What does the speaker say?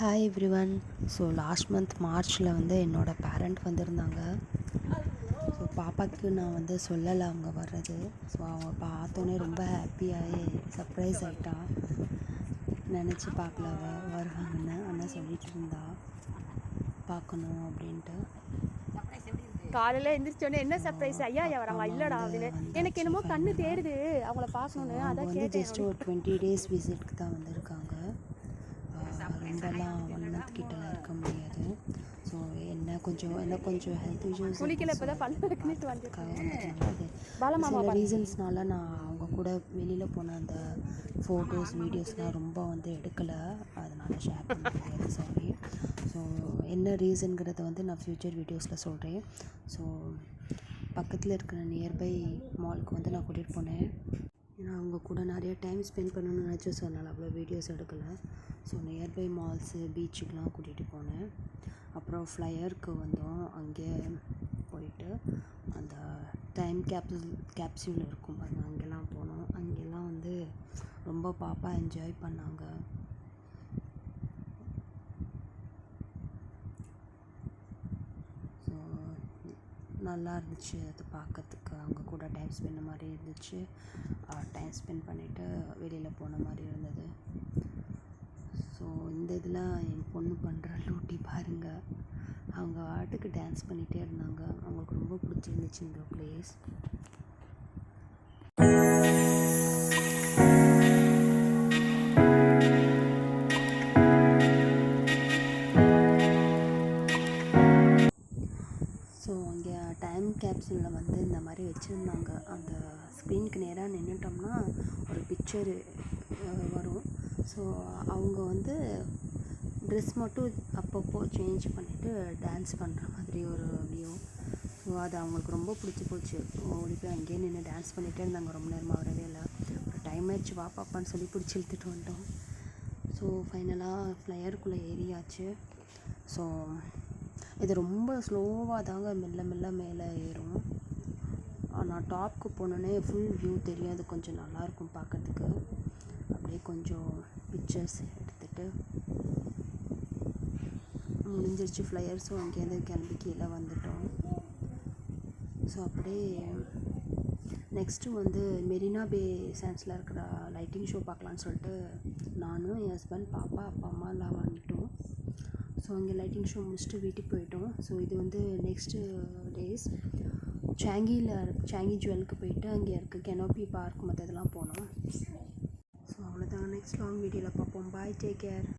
Hi everyone. So last month மார்ச்சில் வந்து என்னோடய பேரண்ட் வந்திருந்தாங்க. ஸோ பாப்பாவுக்கு நான் வந்து சொல்லலை அவங்க வர்றது. ஸோ அவங்க பார்த்தோன்னே ரொம்ப ஹாப்பியாகி சர்ப்ரைஸ் ஆகிட்டா. நினச்சி பார்க்கல வருவாங்கன்னு. ஆனால் சொல்லிட்டு இருந்தா பார்க்கணும் அப்படின்ட்டு. காலையில் எந்திரிச்சோடனே என்ன சர்ப்ரைஸ் ஐயா வராங்க இல்லைடா அப்படின்னு எனக்கு என்னமோ கண்ணு தேடுது அவங்கள பார்க்கணுன்னு. அதை வந்து ஜஸ்ட் ஒரு 20 days விசிட்க்கு தான் வந்திருக்காங்க. ரொம்பலாம் 1 month கிட்டலாம் இருக்க முடியாது. ஸோ என்ன கொஞ்சம் ஹெல்த் இஷ்யூஸ் குளிக்கல இப்போ தான் பண்ணிட்டு வந்து சில ரீசன்ஸ்னால நான் அவங்க கூட வெளியில் போன அந்த ஃபோட்டோஸ் வீடியோஸ்லாம் ரொம்ப வந்து எடுக்கலை. அதனால் ஷேர் பண்ண முடியாது, சாரி. ஸோ என்ன ரீசன்கிறத வந்து நான் ஃப்யூச்சர் வீடியோஸில் சொல்கிறேன். ஸோ பக்கத்தில் இருக்கிற நியர்பை மாலுக்கு வந்து நான் கூட்டிகிட்டு போனேன். ஏன்னா அவங்க கூட நிறைய டைம் ஸ்பெண்ட் பண்ணணும்னு நினச்சி, ஸோ அதனால் அவ்வளோ வீடியோஸ் எடுக்கலை. ஸோ நியர்பை மால்ஸு பீச்சுக்கெலாம் கூட்டிகிட்டு போனேன். அப்புறம் ஃப்ளையருக்கு வந்தோம். அங்கே போயிட்டு அந்த டைம் கேப்சூல் இருக்கும் பாருங்கள், அங்கெல்லாம் போனோம். அங்கெல்லாம் வந்து ரொம்ப பாப்பா என்ஜாய் பண்ணாங்க. ஸோ நல்லா இருந்துச்சு அது பார்க்கறதுக்கு. அவங்க கூட டைம் ஸ்பெண்ட் மாதிரி இருந்துச்சு. டைம் ஸ்பெண்ட் பண்ணிவிட்டு வெளியில் போன மாதிரி இருந்தது. ஸோ இந்த இதில் என் பொண்ணு பண்ணுற லூட்டி பாருங்கள். அவங்க ஆட்டுக்கு டான்ஸ் பண்ணிகிட்டே இருந்தாங்க. அவங்களுக்கு ரொம்ப பிடிச்சிருந்துச்சு இந்த ப்ளேஸ். ஸோ அங்கே டைம் கேப்சூலில் வந்து இந்த மாதிரி வச்சுருந்தாங்க. அந்த ஸ்க்ரீனுக்கு நேராக நின்றுட்டோம்னா ஒரு பிக்சரு வரும். ஸோ அவங்க வந்து ட்ரெஸ் மட்டும் அப்பப்போ சேஞ்ச் பண்ணிவிட்டு டான்ஸ் பண்ணுற மாதிரி ஒரு வியூ. ஸோ அது அவங்களுக்கு ரொம்ப பிடிச்சி போச்சு. ஓடி போய் அங்கேயே நின்று டான்ஸ் பண்ணிகிட்டே இருந்தாங்க. ரொம்ப நேரமாக வரவே இல்லை. ஒரு டைம் ஆயிடுச்சு, வா பாப்பான்னு சொல்லி பிடிச்சி இழுத்துட்டு வந்துட்டோம். ஸோ ஃபைனலாக ஃப்ளையருக்குள்ளே ஏறியாச்சு. ஸோ இது ரொம்ப ஸ்லோவாக தாங்க மெல்ல மெல்ல மேலே ஏறும். ஆனால் டாப்க்கு போனோன்னே ஃபுல் வியூ தெரியும். அது கொஞ்சம் நல்லாயிருக்கும் பார்க்கறதுக்கு. அப்படியே கொஞ்சம் பிக்சர்ஸ் எடுத்துகிட்டு முடிஞ்சிருச்சு ஃப்ளையர். ஸோ அங்கேருந்து கிளம்பி கீழே வந்துட்டோம். ஸோ அப்படியே நெக்ஸ்ட்டு வந்து மெரினா பே சான்ஸில் இருக்கிற லைட்டிங் ஷோ பார்க்கலான்னு சொல்லிட்டு நானும் என் ஹஸ்பண்ட், பாப்பா, அப்பா அம்மா எல்லாம் வந்துட்டோம். ஸோ அங்கே லைட்டிங் ஷோ முடிச்சுட்டு வீட்டுக்கு போயிட்டோம். ஸோ இது வந்து நெக்ஸ்ட்டு டேஸ் சாங்கி ஜுவலுக்கு போயிட்டு அங்கே இருக்க கெனோப்பி பார்க் மற்ற இதெல்லாம் போனோம். ஸோ அவ்வளோதான். நெக்ஸ்ட் லாங் வீடியோவில் பார்ப்போம். பாய், டேக் கேர்.